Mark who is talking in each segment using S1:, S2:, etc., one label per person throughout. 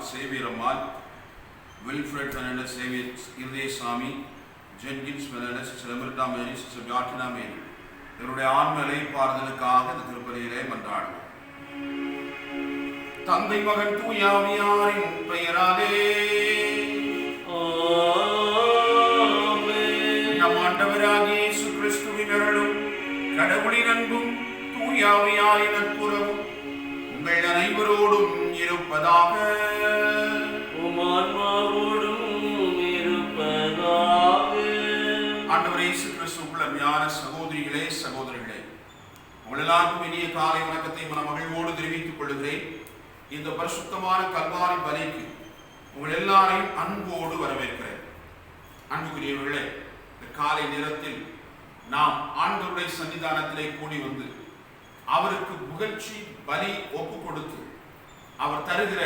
S1: சேவியரம்மாள், வில்ஃப்ரெட் பெர்னாண்டஸ், சேவியர் இருதயசாமி, ஜென்கின்ஸ் பெர்னாண்டஸ், சிலமிர்டா மேரி, பியாட்டினா மேரி இவருடைய ஆண்மலை பாறுதலுக்காக இந்த திருப்பலியிலே மன்றாடுவோம். தந்தை மகன் தூயாவியாரின் பெயராலே நம் ஆண்டவராகிய இயேசு கிறிஸ்துவின் அருளும் கடவுளின் அன்பும் தூயாவியாரின் நட்புறவும் உங்கள் அனைவரோடும் இருப்பதாக. ஆண்டவர் இயேசு கிறிஸ்துவுக்குள் அருமையான சகோதரிகளே, சகோதரிகளே, உங்கள் எல்லாருக்கும் இனிய காலை வணக்கத்தை மகிழ்வோடு தெரிவித்துக் கொள்கிறேன். இந்த பரிசுத்தமான கல்வாரி பலிக்கு உங்கள் எல்லாரையும் அன்போடு வரவேற்கிறேன். அன்புக்குரியவர்களே, இந்த காலை நேரத்தில் நாம் ஆண்டவருடைய சன்னிதானத்திலே கூடி வந்து அவருக்கு புகழ்ச்சி பலி ஒப்பு கொடுத்து அவர் தருகிற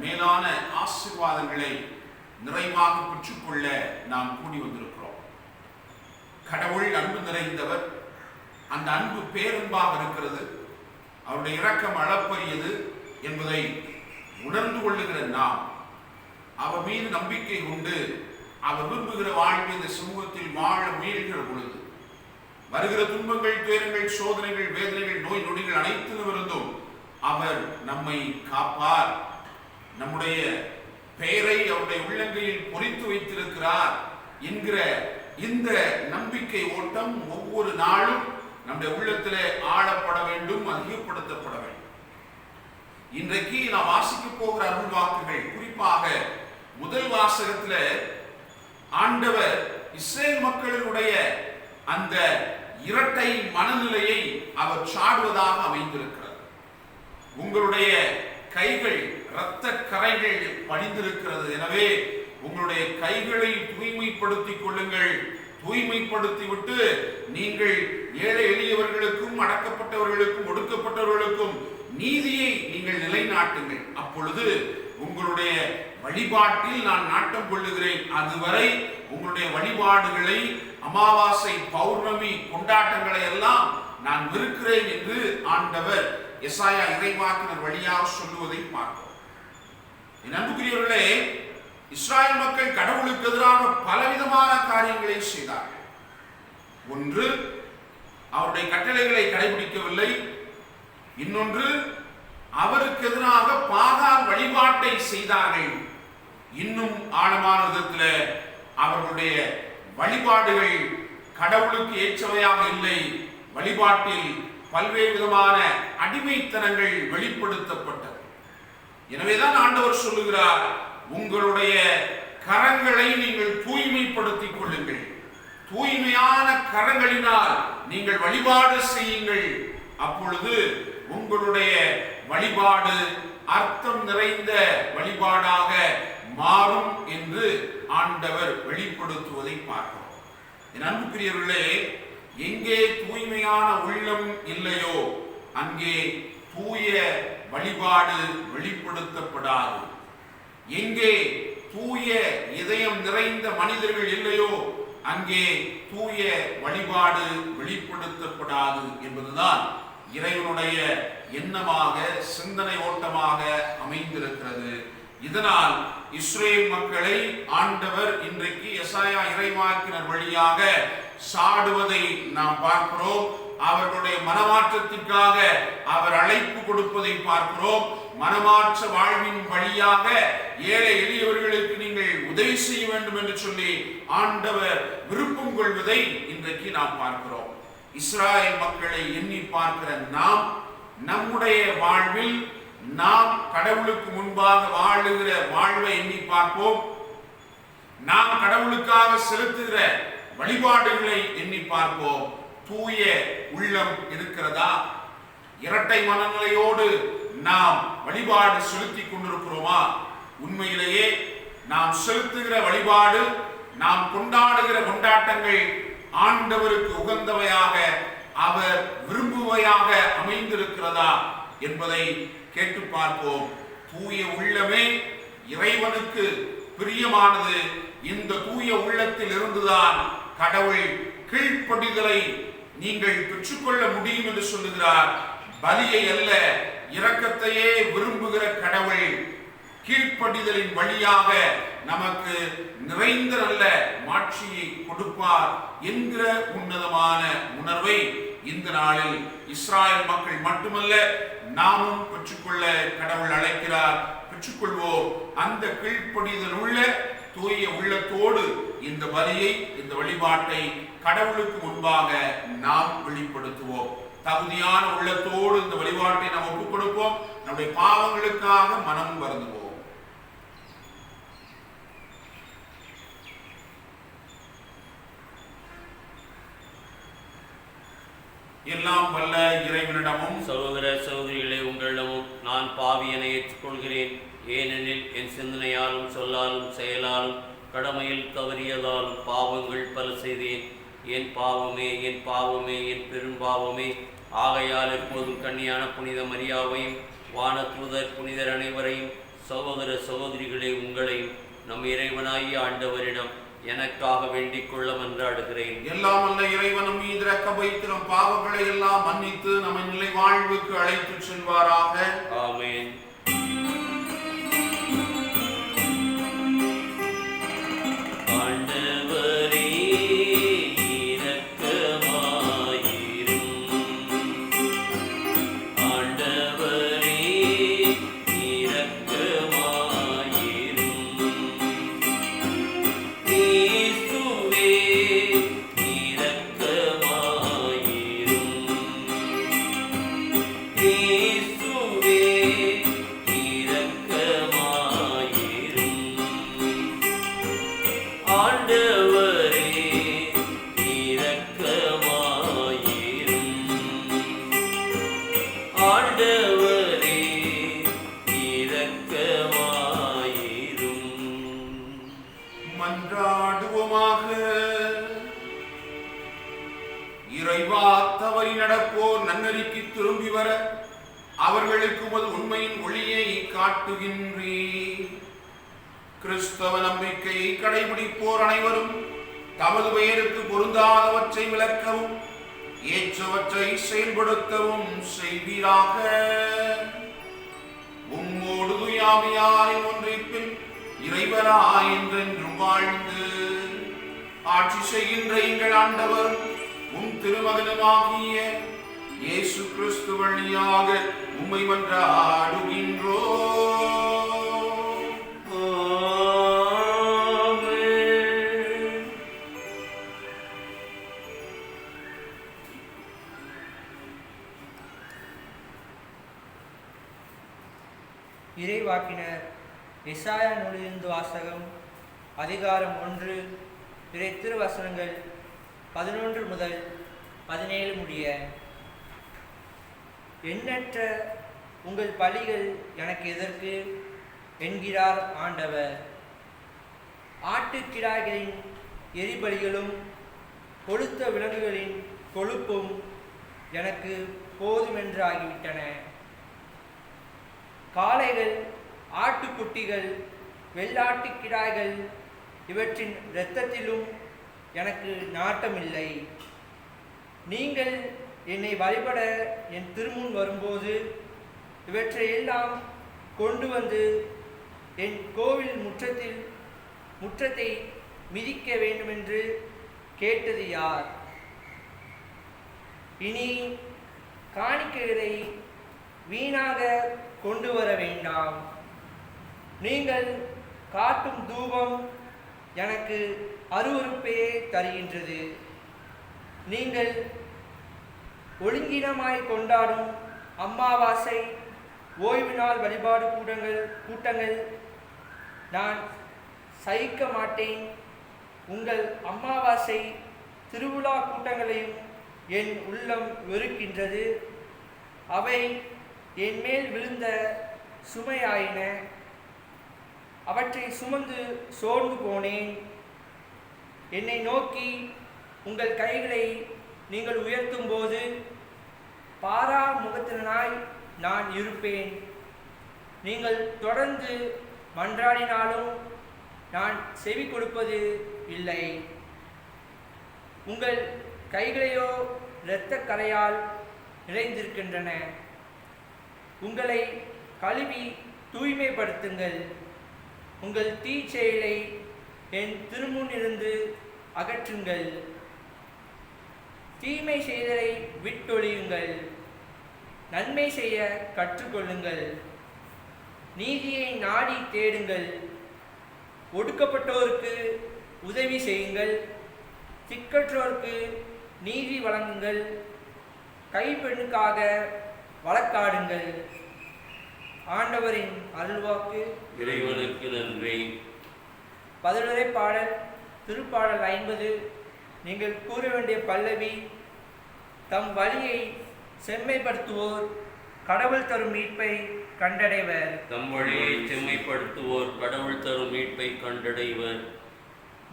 S1: மேலான ஆசீர்வாதங்களை நிறைவாக பெற்றுக்கொள்ள நாம் கூடி வந்திருக்கிறோம். கடவுள் அன்பு நிறைந்தவர். அந்த அன்பு பேரன்பாக இருக்கிறது. அவருடைய இரக்கம் அளப்பரியது என்பதை உணர்ந்து கொள்ளுகிற நாம் அவர் மீது நம்பிக்கை கொண்டு அவர் விரும்புகிற வாழ்வு இந்த சமூகத்தில் வாழ முயல்கிற பொழுது வருகிற துன்பங்கள், துயரங்கள், சோதனைகள், வேதனைகள், நோய் நொடிகள் அனைத்திலும் இருந்தும் அவர் நம்மை காப்பார். நம்முடைய பெயரை அவருடைய உள்ளங்கையில் பொறித்து வைத்திருக்கிறார் என்கிற இந்த நம்பிக்கை ஓட்டம் ஒவ்வொரு நாளும் நம்முடைய உள்ளத்திலே ஆளப்பட வேண்டும், அதிகப்படுத்தப்பட வேண்டும். இன்றைக்கு நாம் வாசிக்க போகிற அருள் வாக்குகள், குறிப்பாக முதல் வாசகத்தில் ஆண்டவர் இஸ்ரேல் மக்களினுடைய அந்த இரட்டை மனநிலையை அவர் சாடுவதாக அமைந்திருக்கிறார். உங்களுடைய கைகள் இரத்த கரைகள் படிந்திருக்கிறது, எனவே உங்களுடைய கைகளை தூய்மைப்படுத்திக் கொள்ளுங்கள். தூய்மைப்படுத்தி விட்டு நீங்கள் ஏழை எளியவர்களுக்கும், அடக்கப்பட்டவர்களுக்கும், ஒடுக்கப்பட்டவர்களுக்கும் நீதியை நீங்கள் நிலைநாட்டுங்கள். அப்பொழுது உங்களுடைய வழிபாட்டில் நான் நாட்டம் கொள்ளுகிறேன். அதுவரை உங்களுடைய வழிபாடுகளை, அமாவாசை, பௌர்ணமி கொண்டாட்டங்களை எல்லாம் நான் வெறுக்கிறேன் என்று ஆண்டவர் எசாயா இறைவாக்கினர் வழியாக சொல்லுவதை பார்க்கிறோம். என் அன்புக்குரியவர்களே, இஸ்ராயல் மக்கள் கடவுளுக்கு எதிராக பலவிதமான காரியங்களை செய்தார்கள். ஒன்று, அவருடைய கட்டளைகளை கடைபிடிக்கவில்லை. இன்னொன்று, அவருக்கு எதிராக பாகால் வழிபாட்டை செய்தார்கள். இன்னும் ஆழமான விதத்தில் அவர்களுடைய வழிபாடுகள் கடவுளுக்கு ஏற்றவையாக இல்லை. வழிபாட்டில் பல்வேறு விதமான அடிமைத்தனங்கள் வெளிப்படுத்தப்பட்டது. எனவேதான் ஆண்டவர் சொல்லுகிறார், உங்களுடைய கரங்களை நீங்கள் தூய்மைப்படுத்திக் கொள்ளுங்கள். தூய்மையான கரங்களினால் நீங்கள் வழிபாடு செய்யுங்கள். அப்பொழுது உங்களுடைய வழிபாடு அர்த்தம் நிறைந்த வழிபாடாக மாறும் என்று ஆண்டவர் வெளிப்படுத்துவதை பார்க்கிறோம். என் அன்புக்குரியவர்களே, எங்கே தூய்மையான உள்ளம் இல்லையோ அங்கே தூய வழிபாடு வெளிப்படுத்தப்படாது. எங்கே தூய இதயம் நிறைந்த மனிதர்கள் இல்லையோ அங்கே தூய வழிபாடு வெளிப்படுத்தப்படாது என்பதுதான் இறைவனுடைய எண்ணமாக, சிந்தனை ஓட்டமாக அமைந்திருக்கிறது. இதனால் இஸ்ரேல் மக்களை ஆண்டவர் இன்றைக்கு எசாயா இறைவாக்கினர் வழியாக சாடுவதை நாம் பார்க்கிறோம். அவர்களுடைய மனமாற்றத்திற்காக அவர் அழைப்பு கொடுப்பதை பார்க்கிறோம். மனமாற்ற வாழ்வின் வழியாக ஏழை எளியவர்களுக்கு நீங்கள் உதவி செய்ய வேண்டும் என்று சொல்லி ஆண்டவர் விருப்பம் கொள்வதை இன்றைக்கு நாம் பார்க்கிறோம். இஸ்ராயேல் மக்களை எண்ணி பார்க்கிற நாம் நம்முடைய வாழ்வில் நாம் கடவுளுக்கு முன்பாக வாழுகிற வாழ்வை எண்ணி பார்ப்போம். நாம் கடவுளுக்காக செலுத்துகிற வழிபாடுகளை எண்ணி பார்ப்போம். தூய உள்ளம் இருக்கிறதா? இரட்டை மனநிலையோடு நாம் வழிபாடு செலுத்தி கொண்டிருக்கிறோமா? உண்மையிலேயே நாம் செலுத்துகிற வழிபாடு, நாம் கொண்டாடுகிற கொண்டாட்டங்கள் ஆண்டவருக்கு உகந்தவையாக, அவர் விரும்புவையாக அமைந்திருக்கிறதா என்பதை கேட்டு பார்ப்போம். தூய உள்ளமே இறைவனுக்கு பிரியமானது. இந்த தூய உள்ளத்தில் இருந்துதான் கடவுள் கீழ்ப்படிதலை நீங்கள் பெற்றுக்கொள்ள முடியும் என்று சொல்லுகிறார். பலியை அல்ல, இரக்கத்தையே விரும்புகிற கடவுள் கீழ்ப்படிதலின் வழியாக நமக்கு நிறைந்த நல்ல மாட்சியை கொடுப்பார் என்கிற உன்னதமான உணர்வை இந்த நாளில் இஸ்ராயேல் மக்கள் மட்டுமல்ல நாமும் பெற்றுக்கொள்ள கடவுள் அழைக்கிறார். பெற்றுக்கொள்வோம். அந்த கீழ்ப்படிதல் உள்ள தூய உள்ளத்தோடு இந்த பலியை, இந்த வழிபாட்டை கடவுளுக்கு முன்பாக நாம் வெளிப்படுத்துவோம். தகுதியான உள்ளத்தோடு இந்த வழிபாட்டை நாம் ஒப்புக் கொடுப்போம். நம்முடைய பாவங்களுக்காக மனம் வருந்துவோம். எல்லாம் வல்ல இறைவனிடமும்
S2: சகோதர சகோதரிகளே, உங்களிடமும் நான் பாவியனை ஏற்றுக்கொள்கிறேன். ஏனெனில் என் சிந்தனையாலும் சொல்லாலும் செயலாலும் கடமையில் தவறியதாலும் பாவங்கள் பல செய்தேன். என் பாவமே, என் பாவமே, என் பெரும்பாவமே. ஆகையால் எப்போதும் கன்னியான புனித மரியாவையும் வானதூதர் புனிதர் அனைவரையும், சகோதர சகோதரிகளே உங்களையும் நம் இறைவனாகிய ஆண்டவரிடம் எனக்காக வேண்டிக் கொள்ள மன்றாடுகிறேன்.
S1: எல்லாம் அல்ல இறைவன் நம் மீது இரக்கம் வைத்து நம் பாவங்களை எல்லாம் மன்னித்து நம்மை நிலை வாழ்வுக்கு அழைத்து செல்வாராக.
S2: ஆமென்.
S1: இறைவா, தவறி நடப்போர் நன்னறிக்கு திரும்பி வர அவர்களுக்கு உமது உண்மையின் ஒளியை காட்டுகின்றீர். கிறிஸ்தவ நம்பிக்கையை கடைபிடிப்போர் அனைவரும் தமது பெயருக்கு பொருந்தாதவற்றை விளக்கவும் ஏற்றவற்றை செயல்படுத்தவும் செய்வீராக. உம்மோடு துயாமையாரின் ஒன்றிப்பில் இறைவனாய் என்றென்றும் வாழ்ந்து ஆட்சி செய்கின்ற எங்கள் ஆண்டவர் உம் திருமகனுமாகிய இயேசு கிறிஸ்து வழியாக உம்மை மன்றாடுகின்றோம்.
S3: இறைவாக்கினர் எசாயா நூலிலிருந்து வாசகம். அதிகாரம் 1, இறை திருவசனங்கள் 11 முதல் 17 முடிய. எண்ணற்ற உங்கள் பலிகள் எனக்கு எதற்கு என்கிறார் ஆண்டவர். ஆட்டுக்கிடாய்களின் எரிபலிகளும் கொழுத்த விலங்குகளின் கொழுப்பும் எனக்கு போதுமென்று ஆகிவிட்டன. காளைகள், ஆட்டுக்குட்டிகள், வெள்ளாட்டுக்கிடாய்கள் இவற்றின் இரத்தத்திலும் எனக்கு நாட்டமில்லை. நீங்கள் என்னை வழிபட என் திருமுன் வரும்போது இவற்றையெல்லாம் கொண்டு வந்து என் கோவில் முற்றத்தை மிதிக்க வேண்டுமென்று கேட்டது யார்? இனி காணிக்கைகளை வீணாக கொண்டு வர வேண்டாம். நீங்கள் காட்டும் தூபம் எனக்கு அருவருப்பே தருகின்றது. நீங்கள் ஒழுங்கினமாய் கொண்டாடும் அமாவாசை, ஓய்வு நாள் வழிபாடு கூட்டங்கள் நான் சகிக்க மாட்டேன். உங்கள் அமாவாசை திருவிழா கூட்டங்களையும் என் உள்ளம் வெறுக்கின்றது. அவை என் மேல் விழுந்த சுமையாயின. அவற்றை சுமந்து சோர்ந்து போனேன். என்னை நோக்கி உங்கள் கைகளை நீங்கள் உயர்த்தும் போது பாரா முகத்தினாய் நான் இருப்பேன். நீங்கள் தொடர்ந்து மன்றாடினாலும் நான் செவி கொடுப்பது இல்லை. உங்கள் கைகளையோ இரத்த கரையால் நிறைந்திருக்கின்றன. உங்களை கழுவி தூய்மைப்படுத்துங்கள். உங்கள் தீச்செயலை என் திருமுன்னிருந்து அகற்றுங்கள். தீமை செய்தலை விட்டொழியுங்கள். நன்மை செய்ய கற்றுக்கொள்ளுங்கள். நீதியை நாடி தேடுங்கள். ஒடுக்கப்பட்டோருக்கு உதவி செய்யுங்கள். திக்கற்றோருக்கு நீதி வழங்குங்கள். கைப்பெண்ணுக்காக வழக்காடுங்கள். ஆண்டவரின் அருள்வாக்கு.
S2: இறைவனுக்கு நன்றி.
S3: பதிலுரை பாடல் திருப்பாடல் 50. நீங்கள் கூற வேண்டிய பல்லவி: தம் வழியை செம்மைப்படுத்துவோர் கடவுள் தரும் மீட்பை கண்டடைவர்.
S2: தம் வழியை செம்மைப்படுத்துவோர் கடவுள் தரும் மீட்பை கண்டடைவர்.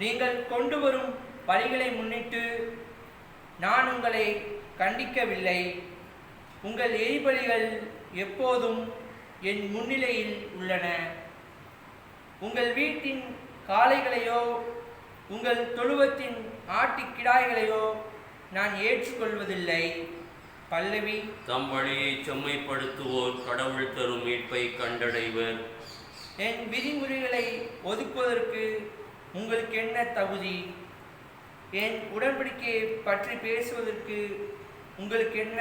S3: நீங்கள் கொண்டு வரும் பலிகளை முன்னிட்டு நான் உங்களை கண்டிக்கவில்லை. உங்கள் எரிபலிகள் எப்போதும் என் முன்னிலையில் உள்ளன. உங்கள் வீட்டின் காளைகளையோ உங்கள் தொழுவத்தின் ஆட்டுக்கிடாய்களையோ நான் ஏற்றுக்கொள்வதில்லை. பல்லவி:
S2: தம் வழியை செம்மைப்படுத்துவோர் கடவுள் தரும் மீட்பை கண்டடைவர்.
S3: என் விதிமுறைகளை ஒதுக்குவதற்கு உங்களுக்கு என்ன தகுதி? என் உடன்படிக்கையை பற்றி பேசுவதற்கு உங்களுக்கு என்ன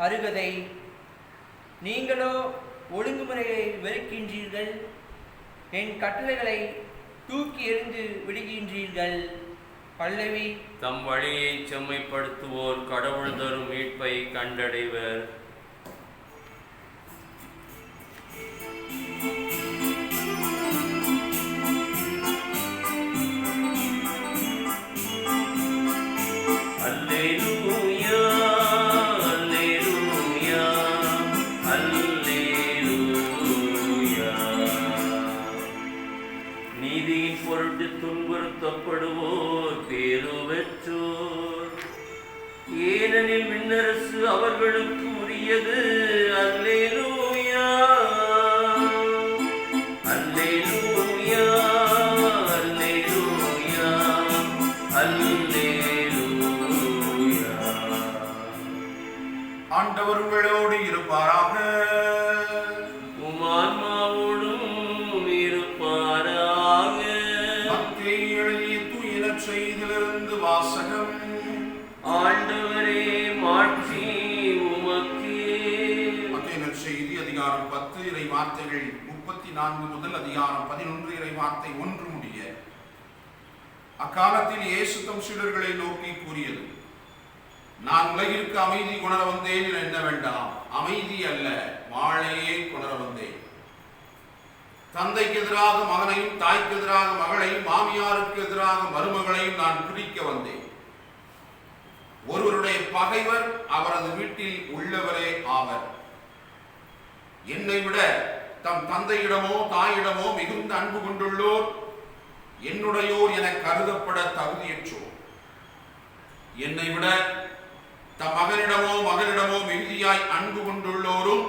S3: அருகதை? நீங்களோ ஒழுங்குமுறையை வெறுக்கின்றீர்கள். என் கட்டளைகளை தூக்கி எறிந்து விடுகின்றீர்கள். பல்லவி:
S2: தம் வழியை செம்மைப்படுத்துவோர் கடவுள் தரும் மீட்பை கண்டடைவர். நீதியின் பொருட்டு துன்புறுத்தப்படுவோர் பேரு பெற்றோர், ஏனெனில் விண்ணரசு அவர்களுக்கு உரியது. அல்லேலூயா, அல்லேலூயா, அல்லேலூயா, அல்லேலூயா.
S1: ஆண்டவர் உங்களோடு இருப்பாராக.
S2: உமான்மாவோடும் இருப்பாராக.
S1: செய்திலிருந்து வாசகம்.
S2: ஆண்டவரே, மாட்சி உமக்கே.
S1: மத்தேயு செய்தி அதிகாரம் 10 இறை வார்த்தைகள் 34 முதல் அதிகாரம் 11 இறை வார்த்தை 1 முடிய. அக்காலத்தில் இயேசு தம் சீடர்களை நோக்கி கூறியது: நான் உலகிற்கு அமைதி கொணர வந்தேன் என எண்ண வேண்டாம். அமைதி அல்ல, வாளையே கொணர வந்தேன். தந்தைக்கு எதிராக மகனையும், தாய்க்கு எதிராக மகளையும், மாமியாருக்கு எதிராக மருமகளையும் நான் பிரிக்க வந்தேன். ஒருவருடைய பகைவர் அவரது வீட்டில் உள்ளவரே ஆவர். என்னை விட தம் தந்தையிடமோ தாயிடமோ மிகுந்த அன்பு கொண்டுள்ளோர் என்னுடையோர் என கருதப்பட தகுதியற்றோர். என்னை விட தம் மகனிடமோ மகளிடமோ மிகுதியாய் அன்பு கொண்டுள்ளோரும்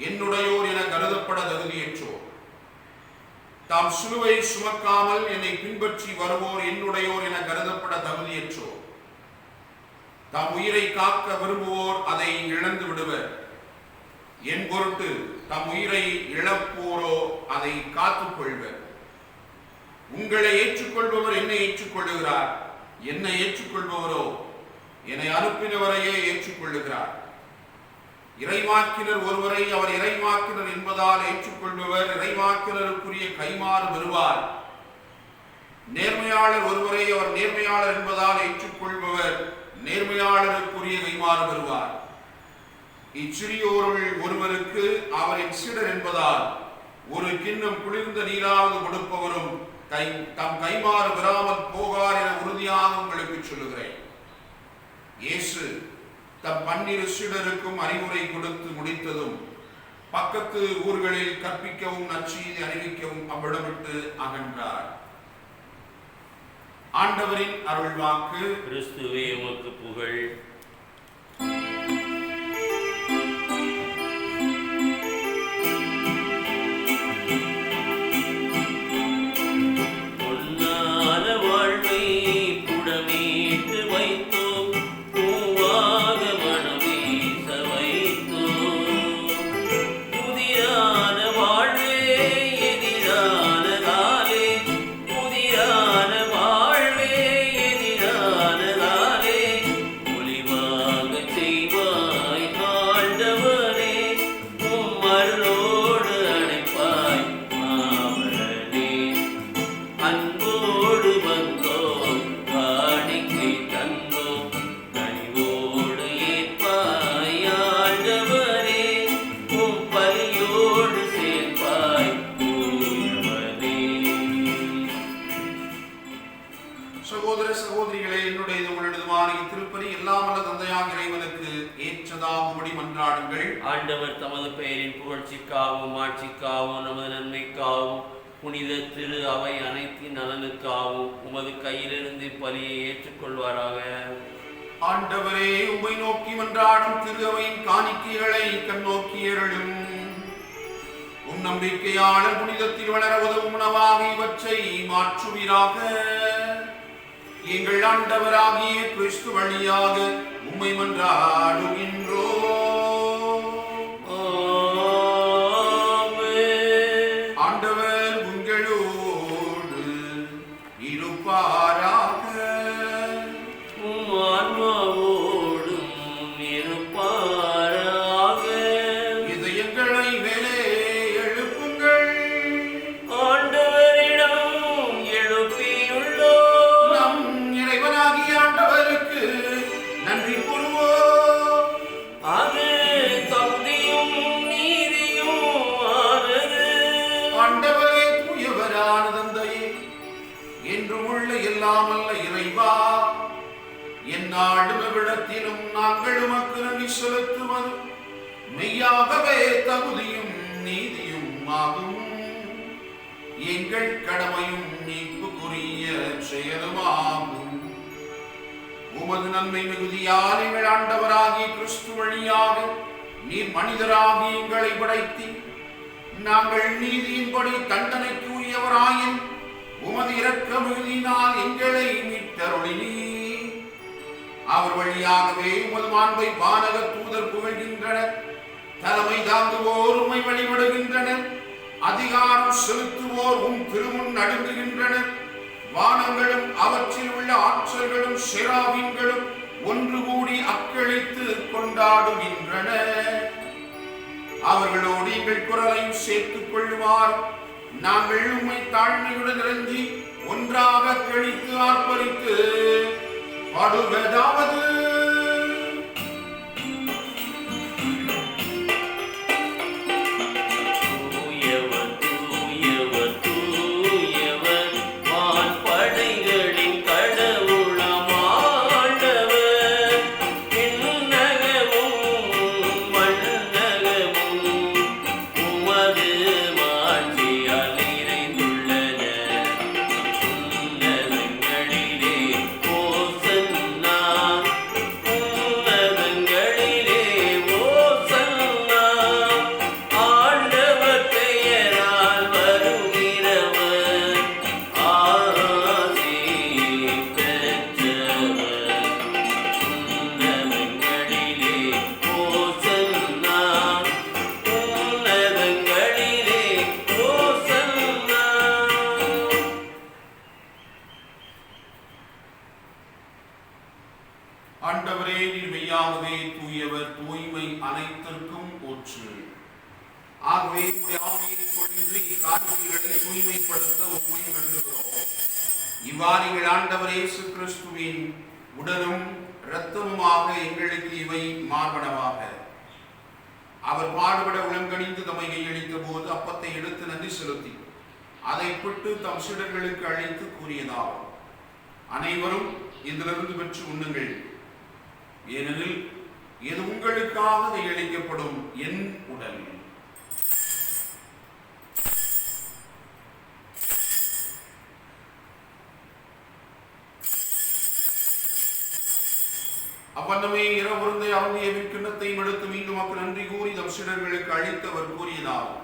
S1: என்னுடையோர் என கருதப்பட தகுதியற்றோர். தாம் சிலுவை சுமக்காமல் என்னை பின்பற்றி வருவோர் என்னுடையோர் என கருதப்பட தகுதியற்றோர். தாம் உயிரை காக்க விரும்புவோர் அதை இழந்து விடுவர். என் பொருட்டு தம் உயிரை இழப்போரோ அதை காத்துக் கொள்வர். உங்களை ஏற்றுக்கொள்பவர் என்னை ஏற்றுக்கொள்ளுகிறார். என்னை ஏற்றுக்கொள்பவரோ என்னை அனுப்பினவரையே ஏற்றுக்கொள்ளுகிறார். இறைவாக்கினர் ஒருவரை அவர் இறைவாக்கினர் என்பதால் ஏற்றுக்கொள்பவர் இறைவாக்கினருக்குரிய கைமாறு பெறுவார். நேர்மையாளர் ஒருவரை அவர் நேர்மையாளர் என்பதால் ஏற்றுக்கொள்பவர் நேர்மையாளருக்குரிய கைமாறு பெறுவார். இச்சிறியோருள் ஒருவருக்கு அவரின் சீடர் என்பதால் ஒரு கிண்ணம் குளிர்ந்த நீராவது கொடுப்பவரும் தம் கைமாறு பெறாமல் போகார் என உறுதியாக உங்களுக்கு சொல்லுகிறேன். இயேசு தம் 12 சீடருக்கும் அறிவுரை கொடுத்து முடித்ததும் பக்கத்து ஊர்களில் கற்பிக்கவும் நற்செய்தி அறிவிக்கவும் அவ்விடமிட்டு அகன்றார். ஆண்டவரின் அருள்வாக்கு.
S2: கிறிஸ்துவே உமக்கு புகழ்.
S1: சகோதர சகோதரிகளே, என்னுடைய உங்களிடமான இத்திருப்பலி எல்லாம் வல்ல தந்தையாக இறைவனுக்கு ஏற்றதாகும்படி மன்றாடுங்கள்.
S2: ஆண்டவர் தமது பெயரின் புகழ்ச்சிக்காகவும் ஆட்சிக்காகவும் நமது நன்மைக்காகவும் புனித திரு அவை அனைத்தின் நலனுக்காகவும் உமது கையிலிருந்து பலியை ஏற்றுக்கொள்வாராக.
S1: ஆண்டவரே, உம்மை நோக்கி மன்றாடும் திரு அவையின் காணிக்கைகளை கண்ணோக்கி அருளும். உம் நம்பிக்கையாளர் புனிதத்தில் வளர உதவும் உணவாக இவற்றை மாற்றுவீராக. எங்கள் ஆண்டவராகிய கிறிஸ்து வழியாக உம்மை மன்றாடுகின்றோம். ஆண்டவர் உங்களோடு இருப்பாராக.
S2: ஆன்மாவோடும் இருப்பாராக.
S1: இதயங்களை மேலே எழுப்புங்கள்.
S2: ஆண்டவரிடம் எழுப்பியுள்ளோம்.
S1: நம் இறைவனாகிய ஆண்டவருக்கு நன்றி கூறுவோம்.
S2: அது தகுதியும் நீதியும் ஆனது.
S1: ஆண்டவரே, தூயவரான தந்தையே, என்றும் உள்ள எல்லாமல்ல இறைவா, எந்நாளும் எவ்விடத்திலும் நாங்கள் உமக்கு நன்றி செலுத்துவது மெய்யாகவே தகுதியும் நீதியும் ஆகும். எங்கள் கடமையும் மீட்புக்குரிய செயலுமாகும். உமது நன்மை மிகுதியால் எங்கள் ஆண்டவராகிய கிறிஸ்து வழியாக நீர் மனிதராகி எங்களை படைத்தி நாங்கள் நீதியின்படி தண்டனைக்கு உரியவராயின் உமது இரக்க மிகுதியினால் எங்களை மீட்டருளினீர். அவர் வழியாகவே உமது மாண்பை வானக தூதர் புகழ்கின்றனர். தலைமை தாங்குவோர் உம்மை வழிபடுகின்றனர். அதிகாரம் செலுத்துவோர் உம் திருமுன் நடுங்குகின்றனர். வானங்களும் அவற்றில் உள்ள ஆற்றல்களும் செராவீன்களும் ஒன்று கூடி அக்களித்து கொண்டாடுகின்றன. அவர்களோடு எங்கள் குரலையும் சேர்த்துக் கொள்ளுமாறு நாங்கள் உம்மை தாழ்மையுடன் இறங்கி ஒன்றாக கழித்து ஆர்ப்பரித்து பாடுவதாவது. தூய்மைப்படுத்த உம்மை வேண்டுகிறோம். இவ்வாறு எங்கள் ஆண்டவர் இயேசு கிறிஸ்துவின் உடலும் இரத்தமுமாக எங்களுக்கு இவை மார்பனவாக. அவர் பாடுபட உளங்கணிந்து தம்மை கையளித்த போது அப்பத்தை எடுத்து நன்றி செலுத்தி அதை பிட்டு தம் சீடர்களுக்கு அழைத்து கூறியதாகும், அனைவரும் இதிலிருந்து பெற்று உண்ணுங்கள், ஏனெனில் இது உங்களுக்காக கையளிக்கப்படும் என் உடல். அவ்வண்ணமே இரவுருந்தை அருந்திய கிண்ணத்தையும் எடுத்து மீண்டும் மக்கள் நன்றி கூறி தம் சீடர்களுக்கு அளித்தவர் கூறியதாகும்,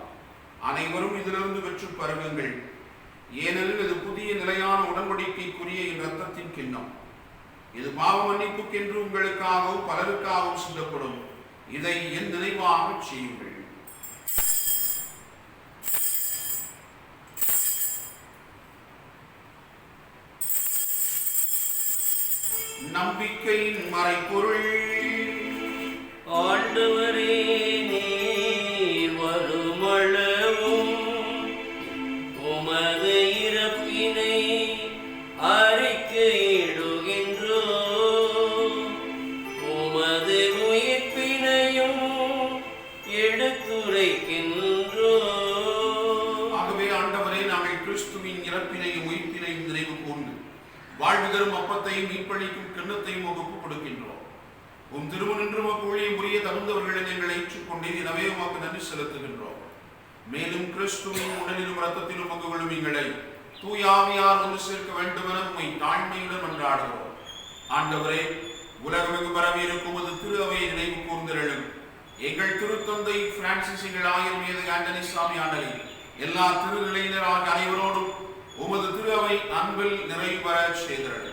S1: அனைவரும் இதிலிருந்து பெற்று பருகுங்கள், ஏனெனில் இது புதிய நிலையான உடன்படிக்கைக்குரிய என் இரத்தத்தின் கிண்ணம். இது பாவ மன்னிப்புக்கென்று உங்களுக்காகவும் பலருக்காகவும் சிந்தப்படும். இதை என் நினைவாக செய்யுங்கள். நம்பிக்கையின் மறைபொருள்.
S2: ஆண்டவரே, நீர் வருமளவும் உமது இறப்பினை அறிக்கையிடுகின்றோம், உமது உயிர்ப்பினையும் எடுத்துரைக்கின்றோம்.
S1: ஆகவே ஆண்டவரே, நாங்கள் கிறிஸ்துவின் இறப்பினையும் உயிர்ப்பினையும் நினைவு கூர்ந்து வாழ்வு தரும் அப்பத்தையும் மீட்பளிக்கும் கிண்ணத்தையும் ஒப்புக் கொடுக்கின்றோம். உம் திருமணன்று உமக்கு ஊழியம் புரிய தகுந்தவர்களை எங்களை ஏற்றுக்கொண்டேன், எனவே உமக்கு நன்றி செலுத்துகின்றோம். மேலும் கிறிஸ்துவின் உடலிலும் இரத்தத்திலும் பங்கு கொள்ளும் எங்களை தூயாவியார் ஒன்று சேர்க்க வேண்டும் என உம்மை தாழ்மையுடன் மன்றாடுகிறோம். ஆண்டவரே, உலகமெங்கு பரவி இருக்கும் அது திரு அவையை நினைவு கூர்ந்திரளும். எங்கள் திருத்தந்தை பிரான்சிஸ், எங்கள் ஆயர் மீது ஆண்டனி சாமி ஆண்டனி, எல்லா திருநிலையினர் ஆகிய அனைவரோடும் உமது திரு அவை அன்பில் நிறைவு பெற செய்தது.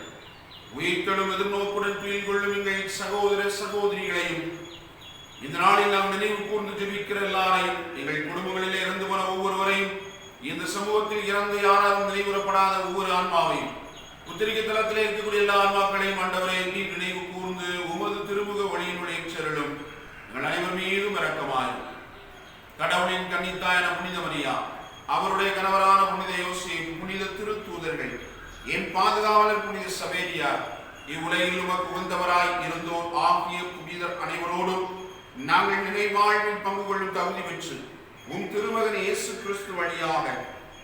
S1: உயிர்த்தெழும் எதிர்நோக்குடன் துயில் கொள்ளும் எங்கள் சகோதர சகோதரிகளையும் இந்த நாளில் நாம் நினைவு கூர்ந்து ஜெபிக்கிற எல்லாரையும், எங்கள் குடும்பங்களிலே இறந்து போன ஒவ்வொருவரையும், இந்த சமூகத்தில் இறந்து யாராலும் நினைவுறப்படாத ஒவ்வொரு ஆன்மாவையும், உத்திரிகை தளத்திலே இருக்கக்கூடிய எல்லா ஆன்மாக்களையும் ஆண்டவரை நீர் நினைவு கூர்ந்து உமது திருமுக வழியினுடைய செருளும் எங்கள் அனைவர் மீதும் இரக்கமாயும். கடவுளின் கன்னித்தாயான புனித மரியா, அவருடைய கணவரான புனித யோசேப்பு, புனித திருத்தூதர்கள், என் பாதுகாவலர் புனித சவேரியார், இவ்வுலகில் உமக்கு உகந்தவராய் இருந்தோர் ஆகிய புனிதர் அனைவரோடும் நாங்கள் நினைவாழ்வில் பங்கு கொள்ளும் தகுதி பெற்று உம் திருமகன் இயேசு கிறிஸ்து வழியாக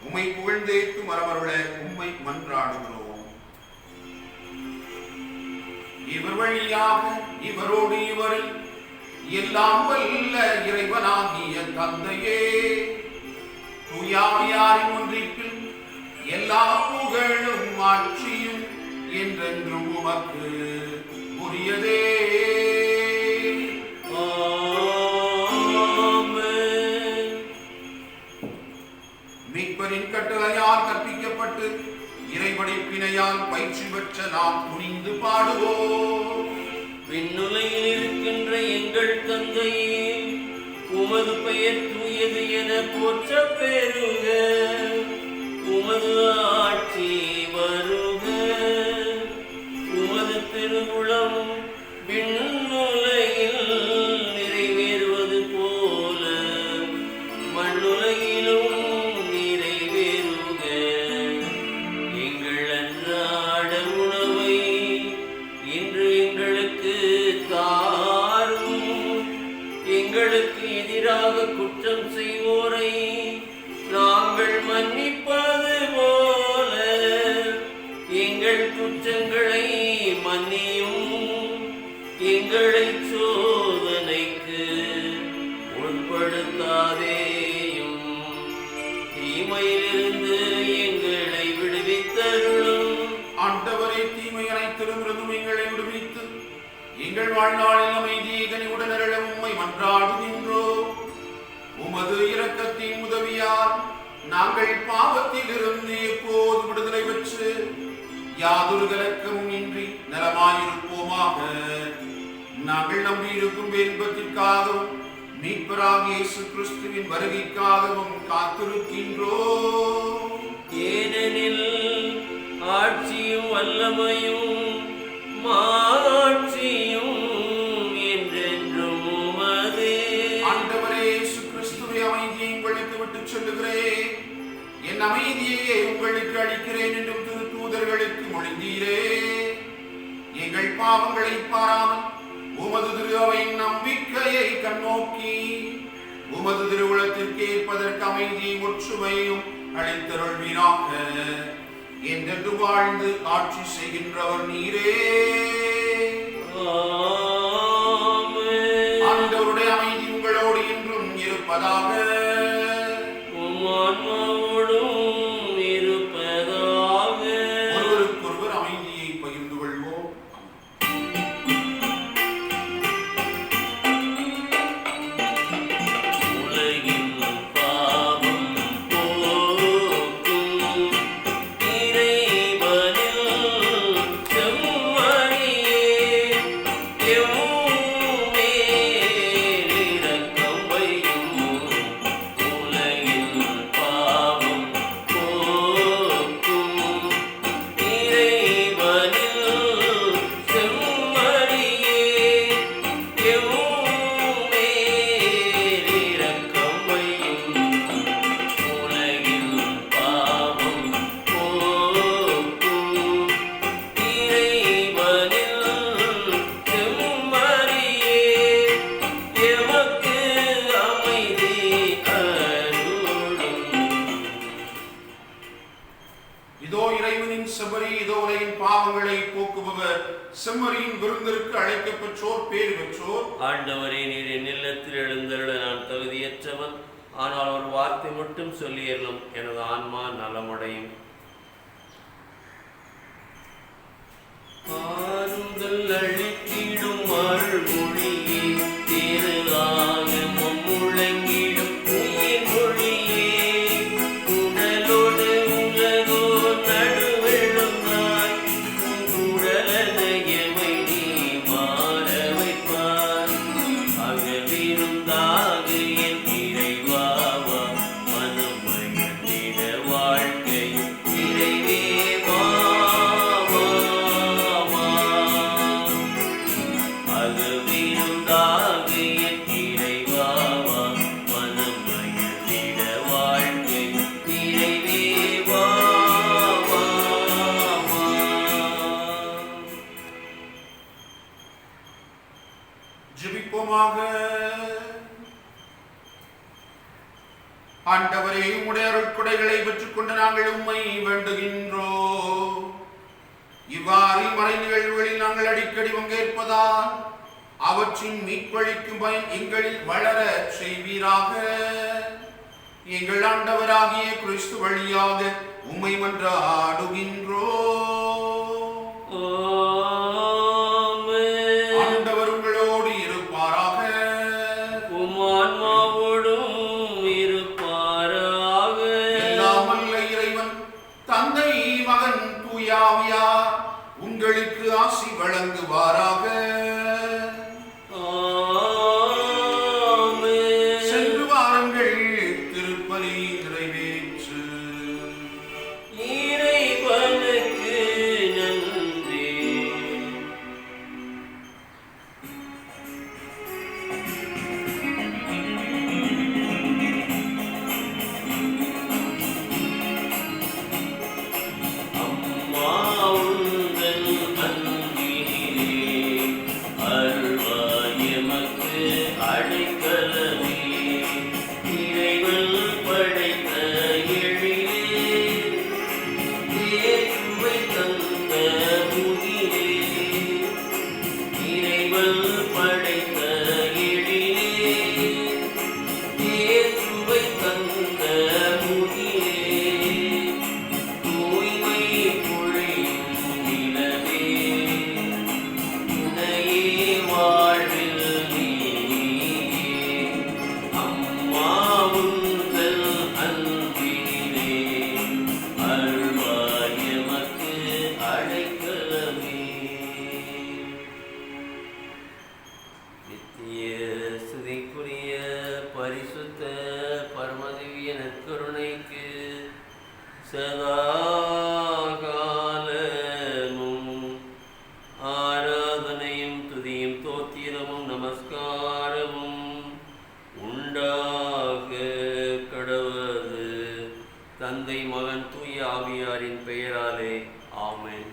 S1: உம்மை புகழ்ந்தேத்து மரமருள உம்மை மன்றாடுகிறோம். இவர் வழியாக இவரோடு இவரில் எல்லாம் வல்ல இறைவனாகிய தந்தையே, தூயாவியாரின் ஒன்றிப்பில் எல்லா புகழும் ஆட்சியும் என்றென்றும் உமக்கு உரியதே. மீட்பரின் கட்டளையால் கற்பிக்கப்பட்டு இறைபடைப்பினையால் பயிற்சி பெற்ற நாம் துணிந்து பாடுவோம்.
S2: விண்ணுலகில் இருக்கின்ற எங்கள் தந்தையே, உமது பெயர் தூயது என போற்ற பெறுக, உமது ஆட்சி வருக, உமது திருவுளம் விண்ணுலகில் நிறைவேறுவது போல மண்ணுலகிலும் நிறைவேறுக. எங்கள் அன்றாட உணவை இன்று எங்களுக்கு தாரும், எங்களுக்கு எதிராக குற்றம் செய்வோரை நாங்கள் மன்னிப்பது போல எங்கள் குற்றங்களை மன்னியும், எங்களை சோதனைக்கு உட்படுத்தாதேயும், தீமையிலிருந்து எங்களை விடுவித்தருளும்.
S1: ஆண்டவரே, தீமை அனைத்திலுமிருந்தும் எங்களை விடுவித்து எங்கள் வாழ்நாளில் அமைதியை கனிவுடன் அருள உம்மை மன்றாடுகின்றோம். உமது இரக்கத்தின் உதவியால் நாங்கள் பாவத்தில் இருந்து எப்போது விடுதலை பெற்று யாதொரு கலக்கமும் இன்றி நலமாயிருப்போமாக. நாங்கள் நம்பியிருக்கும் இன்பத்திற்காகவும் மீட்பராகிய இயேசு கிறிஸ்துவின் வருகைக்காகவும் காத்திருக்கின்றோம்.
S2: ஏனெனில் ஆட்சியும் வல்லமையும் மாட்சியும் என்றென்றும் உமதே.
S1: ஆண்டவரே இயேசு கிறிஸ்துவே, அமைதியை உங்களுக்கு விட்டுச் சொல்லுகிறேன், என் அமைதியையே உங்களுக்கு அளிக்கிறேன் என்றும் திருத்தூதர்களுக்கு மொழிந்தீரே. எங்கள் பாவங்களை பாராமல் உமது திரு அவையின் நம்பிக்கையை கண்ணோக்கி உமது திருவுளத்திற்கு ஏற்பதற்கு அமைதியை ஒற்றுமையும் அளித்தருள்வீராக. என்றென்று வாழ்ந்து ஆட்சி செய்கின்றவர் நீரே. ஆண்டவருடைய அமைதி உங்களோடு என்றும் இருப்பதாக. ஒருவருக்கொருவர் அமைதியை பகிர்ந்து கொள்வோம். செம்மறியின் விருந்திற்கு அழைக்கப்பெற்றோர் பேறு பெற்றோர்.
S2: ஆண்டவரே, நீர் என் இல்லத்தில் எழுந்தருள நான் தகுதியற்றவன். ஆனால் ஒரு வார்த்தை மட்டும் சொல்லியறலும் எனது ஆன்மா நலமடையும். ஆறுதல் அளித்திடும் அருள்மொழியே, தேறுகாக முழங்கிடும் உயிர் மொழியே, உடலோடு உலகோ நடுவெழுந்தாய், உடலனையமை நீ மாற வைப்பாய். அகவிருந்தாக என் இறைவாவா, மனம் மகிழ்ந்திட வாழ்க்கையும் இறைவே வா.
S1: ஆண்டவரே, உம்முடைய அருட்கொடைகளை பெற்றுக் கொண்டு நாங்கள் உம்மை வேண்டுகின்றோம். இவ்வாறு மறை நிகழ்வுகளில் நாங்கள் அடிக்கடி பங்கேற்பதால் அவற்றின் மீட்பளிக்கும் பயன் எங்களில் வளர செய்வீராக. எங்கள் ஆண்டவராகிய கிறிஸ்து வழியாக உம்மை மன்றாடுகின்றோம். ஆண்டவர் உங்களோடு இருப்பாராக.
S2: உம் ஆன்மாவோடும் இருப்பாராக.
S1: எல்லாம் வல்ல இறைவன் தந்தை, மகன், தூய ஆவியார் உங்களுக்கு ஆசி வழங்குவாராக. சென்று வாருங்கள், திருப்பலி நிறைவேற்று.
S2: இறைவனுக்கு நன்றி. அம்மா உந்தன் அன்பினிலே அருள்வாய் எமக்கு அடைக்கலமே. இறைவன் படைத்த எழிலே, இயேசுவை தந்த முகிலே. இறைவன் படைத்த எழிலே, இயேசுவை தந்த முகிலே. தூய்மை பொழியும் நிலவே, உன்னையே வாழ்வில் நீயே. அம்மா உந்தன் அன்பினிலே அருள்வாய் எமக்கு அடைக்கலமே. நித்திய ஸ்துதிக்குரிய பரிசுத்த பரமதிவிய நற்கருணைக்கு சதா காலமும் ஆராதனையும் துதியும் தோத்திரமும் நமஸ்காரமும் உண்டாக கடவது. தந்தை மகன் தூய ஆவியாரின் பெயராலே ஆமென்.